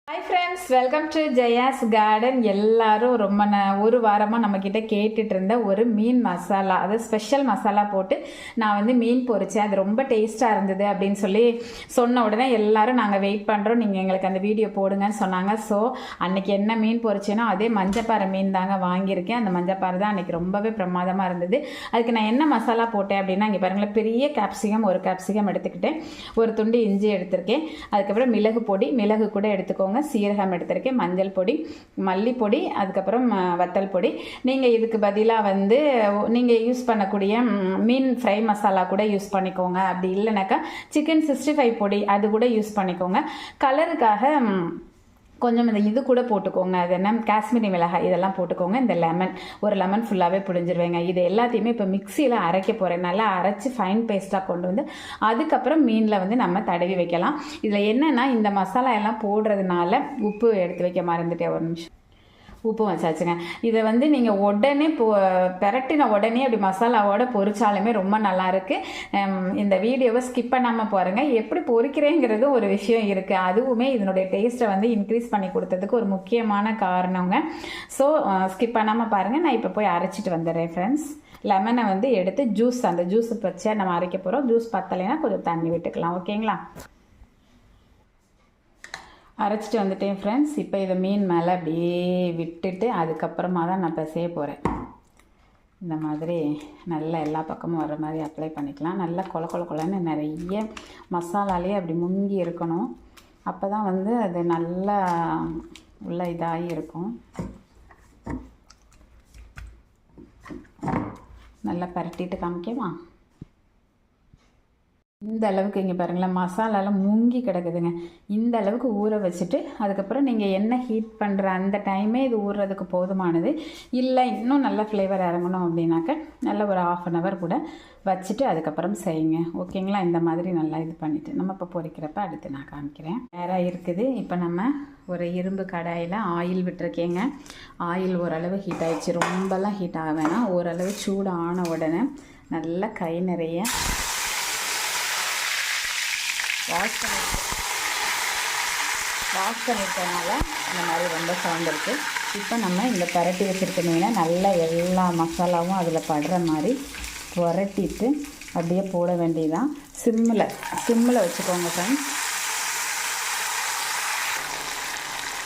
Hi friends, welcome to Jaya's garden. எல்லாரும் ரொம்ப ஒரு வாரமாக நம்மக்கிட்ட கேட்டுட்டு இருந்த ஒரு மீன் மசாலா, அது ஸ்பெஷல் மசாலா போட்டு நான் வந்து மீன் பொரிச்சேன். அது ரொம்ப டேஸ்ட்டாக இருந்தது அப்படின்னு சொல்லி சொன்ன உடனே எல்லாரும் நாங்கள் வெயிட் பண்ணுறோம், நீங்கள் எங்களுக்கு அந்த வீடியோ போடுங்கன்னு சொன்னாங்க. ஸோ அன்றைக்கி என்ன மீன் பொரிச்சேனோ அதே மஞ்சப்பாறை மீன் தாங்க வாங்கியிருக்கேன். அந்த மஞ்சப்பாறை தான் அன்றைக்கி ரொம்பவே பிரமாதமாக இருந்தது. அதுக்கு நான் என்ன மசாலா போட்டேன் அப்படின்னா, இங்கே பாருங்களேன், பெரிய கேப்சிகம் ஒரு கேப்சிகம் எடுத்துக்கிட்டேன், ஒரு துண்டு இஞ்சி எடுத்திருக்கேன், அதுக்கப்புறம் மிளகு பொடி, மிளகு கூட எடுத்துக்கோங்க, சீரகம் எடுத்திருக்கேன், மஞ்சள் பொடி, மல்லிப்பொடி, அதுக்கப்புறம் வத்தல் பொடி. நீங்கள் இதுக்கு பதிலாக வந்து நீங்கள் யூஸ் பண்ணக்கூடிய மீன் ஃப்ரை மசாலா கூட யூஸ் பண்ணிக்கோங்க. அப்படி இல்லைனாக்கா சிக்கன் 65 பொடி அது கூட யூஸ் பண்ணிக்கோங்க. கலருக்காக கொஞ்சம் இந்த இது கூட போட்டுக்கோங்க, அது என்ன காஷ்மீரி மிளகாய், இதெல்லாம் போட்டுக்கோங்க. இந்த லெமன், ஒரு லெமன் ஃபுல்லாகவே புழிஞ்சிருவேங்க. இது எல்லாத்தையுமே இப்போ மிக்சியில் அரைக்க போகிறேன். நல்லா அரைச்சி ஃபைன் பேஸ்ட்டாக கொண்டு வந்து அதுக்கப்புறம் மீனில் வந்து நம்ம தடவி வைக்கலாம். இதில் என்னென்னா, இந்த மசாலா எல்லாம் போடுறதுனால உப்பு எடுத்து வைக்க மறந்துட்டேன், ஒரு நிமிஷம். உப்பு வச்சாச்சுங்க. இதை வந்து நீங்கள் உடனே பெரட்டின உடனே அப்படி மசாலாவோட பொரிச்சாலுமே ரொம்ப நல்லாயிருக்கு. இந்த வீடியோவை ஸ்கிப் பண்ணாமல் பாருங்கள். எப்படி பொரிக்கிறேங்கிறது ஒரு விஷயம் இருக்குது, அதுவுமே இதனுடைய டேஸ்ட்டை வந்து இன்க்ரீஸ் பண்ணி கொடுத்ததுக்கு ஒரு முக்கியமான காரணங்க. ஸோ ஸ்கிப் பண்ணாமல் பாருங்கள். நான் இப்போ போய் அரைச்சிட்டு வந்துடுறேன் ஃப்ரெண்ட்ஸ். லெமனை வந்து எடுத்து ஜூஸ், அந்த ஜூஸ் வச்சா நம்ம அரைக்க போகிறோம். ஜூஸ் பத்தலைன்னா கொஞ்சம் தண்ணி விட்டுக்கலாம், ஓகேங்களா? அரைச்சிட்டு வந்துட்டேன் ஃப்ரெண்ட்ஸ். இப்போ இதை மீன் மேலே அப்படியே விட்டுட்டு அதுக்கப்புறமா தான் நான் செய்ய போகிறேன். இந்த மாதிரி நல்லா எல்லா பக்கமும் வர மாதிரி அப்ளை பண்ணிக்கலாம். நல்லா கொலன்னு நிறைய மசாலாலே அப்படி முங்கி இருக்கணும். அப்போ தான் வந்து அது நல்லா உள்ள இதாகி இருக்கும். நல்லா பரட்டிட்டு காமிக்கவா? இந்த அளவுக்கு இங்கே பாருங்களேன், மசாலாலாம் முங்கி கிடக்குதுங்க. இந்த அளவுக்கு ஊற வச்சுட்டு அதுக்கப்புறம் நீங்கள் எண்ணெய் ஹீட் பண்ணுற அந்த டைமே இது ஊறுறதுக்கு போதுமானது. இல்லை இன்னும் நல்ல ஃப்ளேவர் இறங்கணும் அப்படின்னாக்க நல்ல ஒரு 1/2 hour கூட வச்சுட்டு அதுக்கப்புறம் செய்யுங்க, ஓகேங்களா? இந்த மாதிரி நல்லா இது பண்ணிவிட்டு நம்ம இப்போ பொரிக்கிறப்ப அடுத்து நான் காமிக்கிறேன். நேராக இருக்குது. இப்போ நம்ம ஒரு இரும்பு கடாயில் ஆயில் விட்டுருக்கேங்க. ஆயில் ஓரளவு ஹீட் ஆகிடுச்சு, ரொம்பலாம் ஹீட் ஆக வேணாம். ஓரளவு சூடு ஆன உடனே நல்லா கை நிறைய வாஷ் பண்ணிட்டனால இந்த மாதிரி ரொம்ப சவுண்ட் இருக்குது. இப்போ நம்ம இந்த பரட்டி வச்சுருக்கீங்கன்னா நல்லா எல்லா மசாலாவும் அதில் படுற மாதிரி புரட்டிட்டு அப்படியே போட வேண்டியதான். சிம்மில் வச்சுக்கோங்க ஃப்ரெண்ட்ஸ்.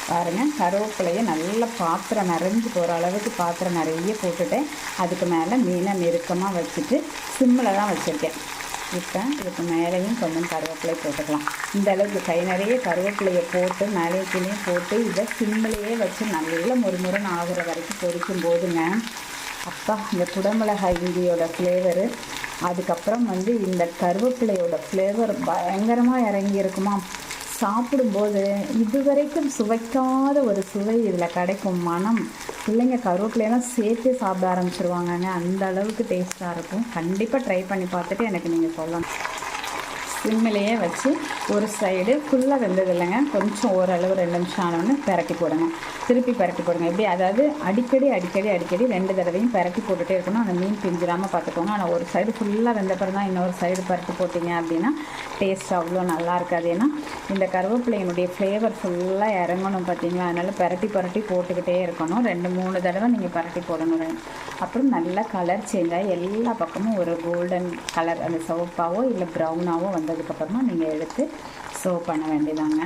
பாருங்கள், கருவேப்பிலையை நல்லா பாத்திரம் நிறைஞ்சு போகிற அளவுக்கு பாத்திரம் நிறைய போட்டுட்டேன். அதுக்கு மேலே மீனை நெருக்கமாக வச்சுட்டு சிம்மில் தான் வச்சுருக்கேன். இப்போ இதுக்கு மேலேயும் கொஞ்சம் கருவேப்பிலை போட்டுக்கலாம். இந்த அளவுக்கு கை நிறைய கருவேப்பிலையை போட்டு மேலேயும் கீழே போட்டு இதை சிம்மிலேயே வச்சு நல்லா முறுமுறுன்னு ஆகுற வரைக்கும் பொரிக்கும் போதுங்க, அப்பா இந்த குடமிளகாய் இந்தியோட ஃப்ளேவரு, அதுக்கப்புறம் வந்து இந்த கருவேப்பிலையோட ஃப்ளேவர் பயங்கரமாக இறங்கி இருக்குமா. சாப்பிடும்போது இதுவரைக்கும் சுவைக்காத ஒரு சுவை இதில் கிடைக்கும். மனம், பிள்ளைங்க கருவேப்பிலையெல்லாம் சேர்த்து சாப்பிட ஆரம்பிச்சிருவாங்கங்க, அந்த அளவுக்கு டேஸ்ட்டாக இருக்கும். கண்டிப்பாக ட்ரை பண்ணி பார்த்துட்டு எனக்கு நீங்கள் சொல்லணும். சிம்மிலேயே வச்சு ஒரு சைடு ஃபுல்லாக வெந்தது இல்லைங்க, கொஞ்சம் ஓரளவு 2 நிமிஷம் ஆனோன்னு பரட்டி போடுங்க, திருப்பி பரட்டி போடுங்க. எப்படி, அதாவது அடிக்கடி 2 தடவையும் பரட்டி போட்டுகிட்டே இருக்கணும். அந்த மீன் பிஞ்சிடாமல் பார்த்துக்கோங்க. ஆனால் ஒரு சைடு ஃபுல்லாக வெந்தப்பறம் தான் இன்னொரு சைடு பரட்டி போட்டிங்க அப்படின்னா டேஸ்ட் அவ்வளோ நல்லா இருக்காது. ஏன்னா இந்த கருவேப்பிலையினுடைய ஃப்ளேவர் ஃபுல்லாக இறங்கணும் பார்த்தீங்களா. அதனால் பரட்டி போட்டுக்கிட்டே இருக்கணும். 2-3 தடவை நீங்கள் பரட்டி போடணும். அப்புறம் நல்லா கலர் சேஞ்ச் ஆகி எல்லா பக்கமும் ஒரு கோல்டன் கலர், அந்த சிவப்பாவோ இல்லை ப்ரௌனாவோ வந்ததுக்கப்புறமா நீங்கள் எடுத்து சர்வ் பண்ண வேண்டியதாங்க.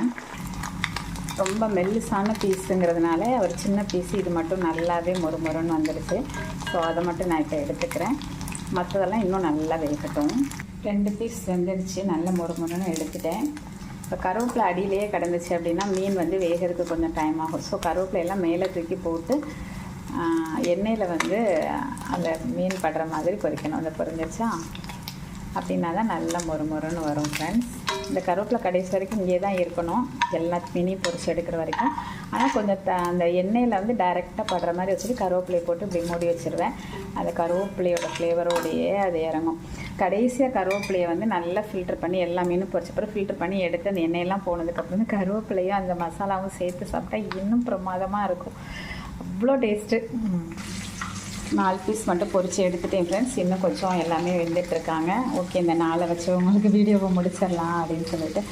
ரொம்ப மெல்லிசான பீஸுங்கிறதுனால ஒரு சின்ன பீஸு இது மட்டும் நல்லாவே மொறுன்னு வந்துடுச்சு. ஸோ அதை மட்டும் நான் இப்போ எடுத்துக்கிறேன். மற்றதெல்லாம் இன்னும் நல்லா வேகட்டும். 2 பீஸ் வெந்துடுச்சு, நல்ல மொறுன்னு எடுத்துட்டேன். இப்போ கருவேப்பிலை அடியிலேயே கிடந்துச்சு அப்படின்னா மீன் வந்து வேகிறதுக்கு கொஞ்சம் டைம் ஆகும். ஸோ கருவேப்பிலையெல்லாம் மேலே தூக்கி போட்டு எண்ணெயில் வந்து அந்த மீன் படுற மாதிரி பொரிக்கணும். அதை பொரிஞ்சிருச்சா அப்படின்னா தான் நல்லா மொறுன்னு வரும் ஃப்ரெண்ட்ஸ். இந்த கருவேப்பிலை கடைசி வரைக்கும் இங்கே தான் இருக்கணும், எல்லா மீனையும் பொரிச்சு எடுக்கிற வரைக்கும். ஆனால் கொஞ்சம் அந்த எண்ணெயில் வந்து டைரெக்டாக படுற மாதிரி வச்சுட்டு கருவேப்பிலையை போட்டு இப்படி மூடி வச்சுருவேன். அந்த கருவேப்பிலையோட ஃப்ளேவரோடையே அது இறங்கும். கடைசியாக கருவேப்பிலையை வந்து நல்லா ஃபில்டர் பண்ணி எல்லா மீனும் பொரிச்சப்பறம் ஃபில்டர் பண்ணி எடுத்து அந்த எண்ணெயெல்லாம் போனதுக்கப்புறம் கருவேப்பிலையும் அந்த மசாலாவும் சேர்த்து சாப்பிட்டா இன்னும் பிரமாதமாக இருக்கும். அவ்வளோ டேஸ்ட்டு. 4 பீஸ் மட்டும் பொரித்து எடுத்துட்டேன் ஃப்ரெண்ட்ஸ். இன்னும் கொஞ்சம் எல்லாமே வெந்துட்டுருக்காங்க. ஓகே, இந்த 4 வச்சு உங்களுக்கு வீடியோவை முடிச்சிடலாம் அப்படின்னு சொல்லிட்டு.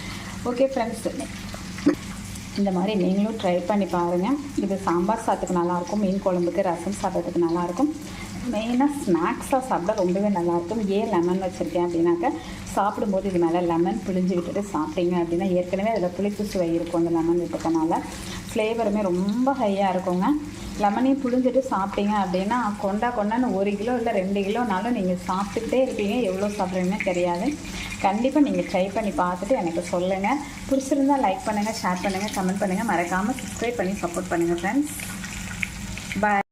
ஓகே ஃப்ரெண்ட்ஸ், இந்த மாதிரி நீங்களும் ட்ரை பண்ணி பாருங்கள். இது சாம்பார் சாதத்துக்கு நல்லாயிருக்கும், மீன் குழம்புக்கு, ரசம் சாதத்துக்கு நல்லாயிருக்கும். மெயினாக ஸ்நாக்ஸாக சாப்பிட ரொம்பவே நல்லாயிருக்கும். ஏன் லெமன் வச்சுருக்கேன் அப்படின்னாக்கா, சாப்பிடும்போது இது மேலே லெமன் பிழிஞ்சு விட்டுட்டு சாப்பிட்டீங்க அப்படின்னா ஏற்கனவே அதில் புளிப்பு சுவை இருக்கும். அந்த லெமன் விட்டதுனால ஃப்ளேவருமே ரொம்ப ஹையாக இருக்குங்க. லெமனையும் புழிஞ்சிட்டு சாப்பிட்டீங்க அப்படின்னா கொண்டான்னு 1 கிலோ இல்லை 2 கிலோனாலும் நீங்கள் சாப்பிட்டுக்கிட்டே இருப்பீங்க. எவ்வளோ சாப்பிட்றீங்கன்னு தெரியாது. கண்டிப்பாக நீங்கள் ட்ரை பண்ணி பார்த்துட்டு எனக்கு சொல்லுங்கள். பிடிச்சிருந்தால் லைக் பண்ணுங்கள், ஷேர் பண்ணுங்கள், கமெண்ட் பண்ணுங்கள். மறக்காமல் சப்ஸ்கிரைப் பண்ணி சப்போர்ட் பண்ணுங்கள் ஃப்ரெண்ட்ஸ். பாய்.